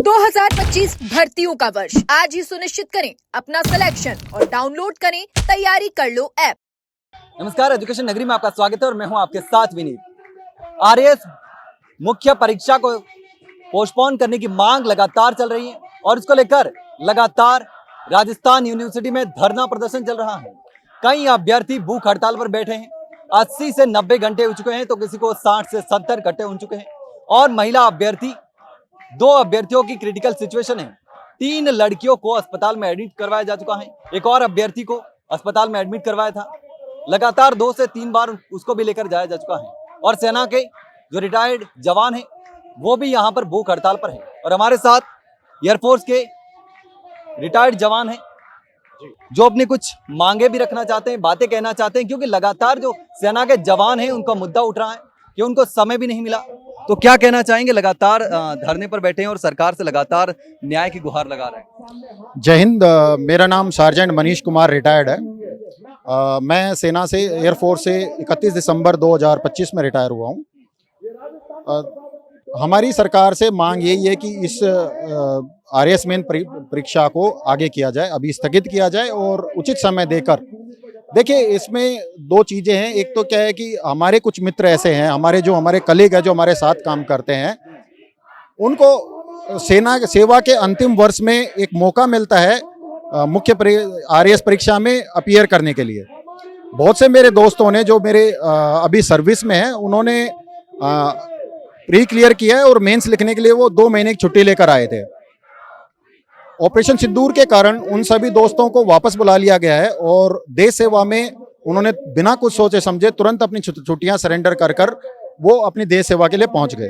2025 भर्तियों का वर्ष आज ही सुनिश्चित करें अपना सिलेक्शन और डाउनलोड करें तैयारी कर लो ऐप। नमस्कार, एजुकेशन नगरी में आपका स्वागत है और मैं हूं आपके साथ विनीत। आरएएस मुख्य परीक्षा को पोस्टपोन करने की मांग लगातार चल रही है और इसको लेकर लगातार राजस्थान यूनिवर्सिटी में धरना प्रदर्शन चल रहा है। कई अभ्यर्थी भूख हड़ताल पर बैठे हैं। 80 से 90 घंटे हो चुके हैं तो किसी को 60 से 70 घंटे हो चुके हैं। और महिला अभ्यर्थी 2 अभ्यर्थियों की क्रिटिकल सिचुएशन है। 3 लड़कियों को अस्पताल में एडमिट करवाया जा चुका है। एक और अभ्यर्थी को अस्पताल में एडमिट करवाया था। लगातार 2 से 3 बार उसको भी लेकर जाया जा चुका है। और सेना के जो रिटायर्ड जवान हैं वो भी यहाँ पर भूख हड़ताल पर है। और हमारे साथ एयरफोर्स के रिटायर्ड जवान हैं जो अपनी कुछ मांगे भी रखना चाहते हैं, बातें कहना चाहते हैं, क्योंकि लगातार जो सेना के जवान हैं उनका मुद्दा उठ रहा है कि उनको समय भी नहीं मिला। तो क्या कहना चाहेंगे? लगातार धरने पर बैठे हैं और सरकार से लगातार न्याय की गुहार लगा रहे हैं। जय हिंद। मेरा नाम सार्जेंट मनीष कुमार रिटायर्ड है। मैं सेना से एयरफोर्स से 31 दिसंबर 2025 में रिटायर हुआ हूँ। हमारी सरकार से मांग यही है कि इस आरएएस मेन परीक्षा को आगे किया जाए, अभी स्थगित किया जाए और उचित समय देकर। देखिए, इसमें 2 चीज़ें हैं। एक तो क्या है कि हमारे कुछ मित्र ऐसे हैं, हमारे कलीग हैं जो हमारे साथ काम करते हैं, उनको सेना सेवा के अंतिम वर्ष में एक मौका मिलता है मुख्य आरएएस परीक्षा में अपीयर करने के लिए। बहुत से मेरे दोस्तों ने जो मेरे अभी सर्विस में हैं, उन्होंने प्री क्लियर किया है और मेंस लिखने के लिए वो 2 महीने की छुट्टी लेकर आए थे। ऑपरेशन सिंदूर के कारण उन सभी दोस्तों को वापस बुला लिया गया है और देश सेवा में उन्होंने बिना कुछ सोचे समझे तुरंत अपनी छुट्टियां सरेंडर कर वो अपनी देश सेवा के लिए पहुंच गए।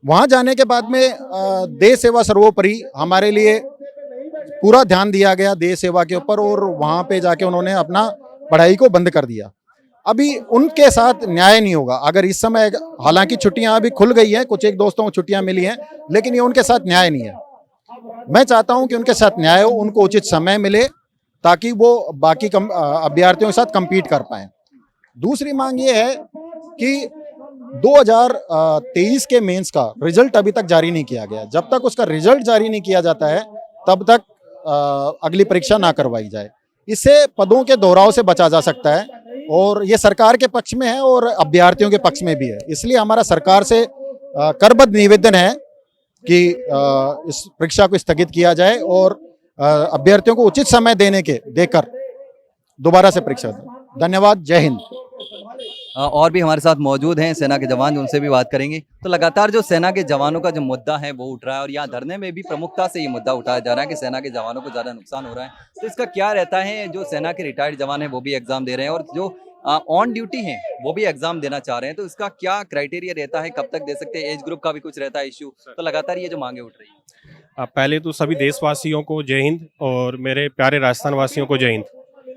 वहां जाने के बाद में देश सेवा सर्वोपरि हमारे लिए पूरा ध्यान दिया गया देश सेवा के ऊपर, और वहां पे जाके उन्होंने अपना पढ़ाई को बंद कर दिया। अभी उनके साथ न्याय नहीं होगा अगर इस समय, हालांकि छुट्टियां अभी खुल गई हैं, कुछ एक दोस्तों को छुट्टियां मिली हैं, लेकिन ये उनके साथ न्याय नहीं है। मैं चाहता हूं कि उनके साथ न्याय हो, उनको उचित समय मिले ताकि वो बाकी अभ्यर्थियों के साथ compete कर पाएं। दूसरी मांग ये है कि 2023 के मेंस का रिजल्ट अभी तक जारी नहीं किया गया। जब तक उसका रिजल्ट जारी नहीं किया जाता है तब तक अगली परीक्षा ना करवाई जाए। इससे पदों के दोहराव से बचा जा सकता है और ये सरकार के पक्ष में है और अभ्यर्थियों के पक्ष में भी है। इसलिए हमारा सरकार से करबद्ध निवेदन है कि इस परीक्षा को स्थगित किया जाए और अभ्यर्थियों को उचित समय देकर दोबारा से परीक्षा दें। धन्यवाद। जय हिंद। और भी हमारे साथ मौजूद हैं सेना के जवान, उनसे भी बात करेंगे। तो लगातार जो सेना के जवानों का जो मुद्दा है वो उठ रहा है और यहाँ धरने में भी प्रमुखता से ये मुद्दा उठाया जा रहा है कि सेना के जवानों को ज्यादा नुकसान हो रहा है। तो इसका क्या रहता है? जो सेना के रिटायर्ड जवान है वो भी एग्जाम दे रहे हैं और जो ऑन ड्यूटी हैं वो भी एग्जाम देना चाह रहे हैं। तो इसका क्या क्राइटेरिया रहता है, कब तक दे सकते हैं? एज ग्रुप का भी कुछ रहता है इश्यू। तो लगातार ये जो मांगे उठ रही है। पहले तो सभी देशवासियों को जय हिंद और मेरे प्यारे राजस्थान वासियों को जय हिंद।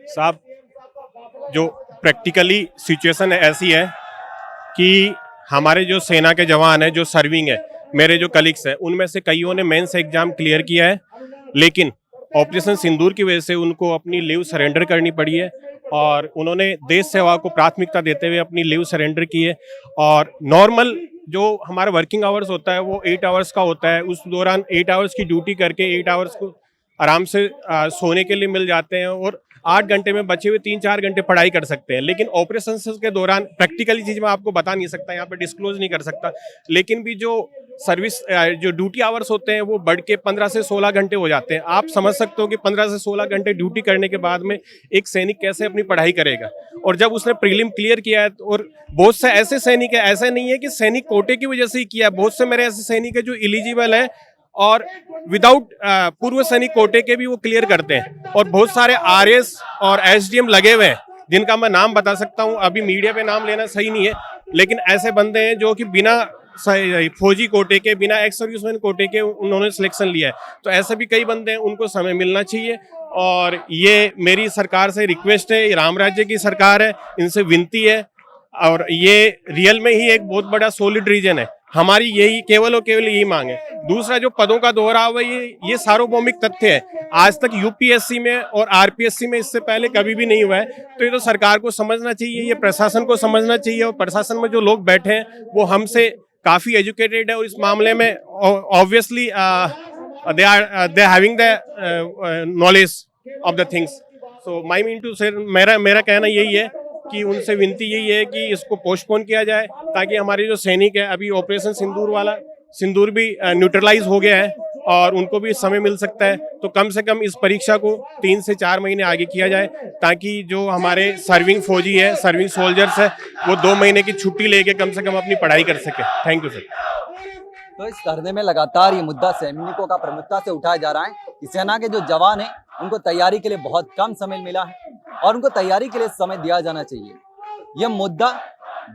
साहब, जो प्रैक्टिकली सिचुएशन ऐसी है कि हमारे जो सेना के जवान हैं, जो सर्विंग है, मेरे जो कलीग्स हैं, उनमें से कईयों ने मेंस एग्जाम क्लियर किया है, लेकिन ऑपरेशन सिंदूर की वजह से उनको अपनी लीव सरेंडर करनी पड़ी है और उन्होंने देश सेवा को प्राथमिकता देते हुए अपनी लीव सरेंडर की है। और नॉर्मल जो हमारा वर्किंग आवर्स होता है वो 8 आवर्स का होता है। उस दौरान 8 आवर्स की ड्यूटी करके 8 आवर्स को आराम से सोने के लिए मिल जाते हैं और 8 घंटे में बचे हुए 3-4 घंटे पढ़ाई कर सकते हैं। लेकिन ऑपरेशन के दौरान प्रैक्टिकली चीज़ मैं आपको बता नहीं सकता, यहाँ पे डिस्क्लोज नहीं कर सकता, लेकिन भी जो सर्विस जो ड्यूटी आवर्स होते हैं वो बढ़ के 15 से 16 घंटे हो जाते हैं। आप समझ सकते हो कि 15 से 16 घंटे ड्यूटी करने के बाद में एक सैनिक कैसे अपनी पढ़ाई करेगा। और जब उसने प्रीलिम क्लियर किया है, और बहुत से ऐसे सैनिक है, ऐसा नहीं है कि सैनिक कोटे की वजह से ही किया है, बहुत से मेरे ऐसे सैनिक है जो एलिजिबल है और विदाउट पूर्व सैनिक कोटे के भी वो क्लियर करते हैं। और बहुत सारे आरएएस और एसडीएम लगे हुए हैं जिनका मैं नाम बता सकता हूं, अभी मीडिया पे नाम लेना सही नहीं है, लेकिन ऐसे बंदे हैं जो कि बिना फौजी कोटे के, बिना एक्स सर्विसमैन कोटे के उन्होंने सिलेक्शन लिया है। तो ऐसे भी कई बंदे हैं, उनको समय मिलना चाहिए। और ये मेरी सरकार से रिक्वेस्ट है, राम राज्य की सरकार है, इनसे विनती है, और ये रियल में ही एक बहुत बड़ा सॉलिड रीजन है। हमारी यही केवल और केवल यही मांग है। दूसरा, जो पदों का दोहराव है, ये सार्वभौमिक तथ्य है। आज तक यूपीएससी में और आरपीएससी में इससे पहले कभी भी नहीं हुआ है। तो ये तो सरकार को समझना चाहिए, ये प्रशासन को समझना चाहिए, और प्रशासन में जो लोग बैठे हैं वो हमसे काफ़ी एजुकेटेड है और इस मामले में obviously they are having the knowledge of the things. So my mean to say, मेरा कहना यही है कि उनसे विनती यही है कि इसको पोस्टपोन किया जाए, ताकि हमारे जो सैनिक है, अभी ऑपरेशन सिंदूर भी न्यूट्रलाइज हो गया है और उनको भी समय मिल सकता है, तो कम से कम इस परीक्षा को 3 से 4 महीने आगे किया जाए, ताकि जो हमारे सर्विंग फौजी है, सर्विंग सोल्जर्स है, वो 2 महीने की छुट्टी लेके कम से कम अपनी पढ़ाई कर सके। Thank you sir. तो इस धरने में लगातार ये मुद्दा सैनिकों का प्रमुखता से उठाया जा रहा है कि सेना के जो जवान हैं उनको तैयारी के लिए बहुत कम समय मिला है और उनको तैयारी के लिए समय दिया जाना चाहिए। यह मुद्दा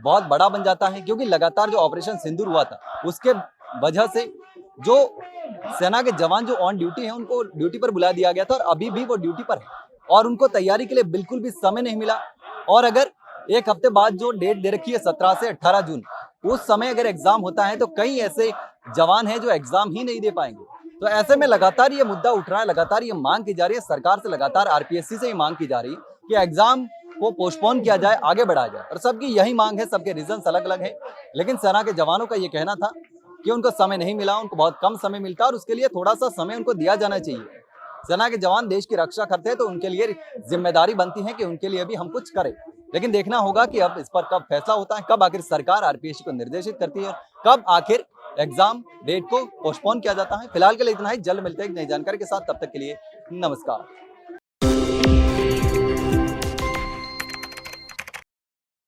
बहुत बड़ा बन जाता है क्योंकि लगातार जो ऑपरेशन सिंदूर हुआ था उसके वजह से जो सेना के जवान जो ऑन ड्यूटी हैं उनको ड्यूटी पर बुला दिया गया था और अभी भी वो ड्यूटी पर है और उनको तैयारी के लिए बिल्कुल भी समय नहीं मिला। और अगर एक हफ्ते बाद जो डेट दे रखी है 17 से 18 जून, उस समय अगर एग्जाम होता है तो कई ऐसे जवान हैं जो एग्जाम ही नहीं दे पाएंगे। तो ऐसे में लगातार ये मुद्दा उठ रहा है, लगातार ये मांग की जा रही है सरकार से, लगातार आरपीएससी से ये मांग की जा रही है कि एग्जाम को पोस्टपोन किया जाए, आगे बढ़ाया जाए। और सबकी यही मांग है, सबके रीजंस अलग अलग है, लेकिन सेना के जवानों का ये कहना था कि उनको समय नहीं मिला, उनको बहुत कम समय मिलता और उसके लिए थोड़ा सा समय उनको दिया जाना चाहिए। सेना के जवान देश की रक्षा करते हैं तो उनके लिए जिम्मेदारी बनती है कि उनके लिए भी हम कुछ करें। लेकिन देखना होगा कि अब इस पर कब फैसला होता है, कब आखिर सरकार आरपीएससी को निर्देशित करती है, कब आखिर एग्जाम डेट को पोस्टपोन किया जाता है। फिलहाल के लिए इतना ही, जल्द मिलते हैं एक नई जानकारी के साथ, तब तक के लिए नमस्कार।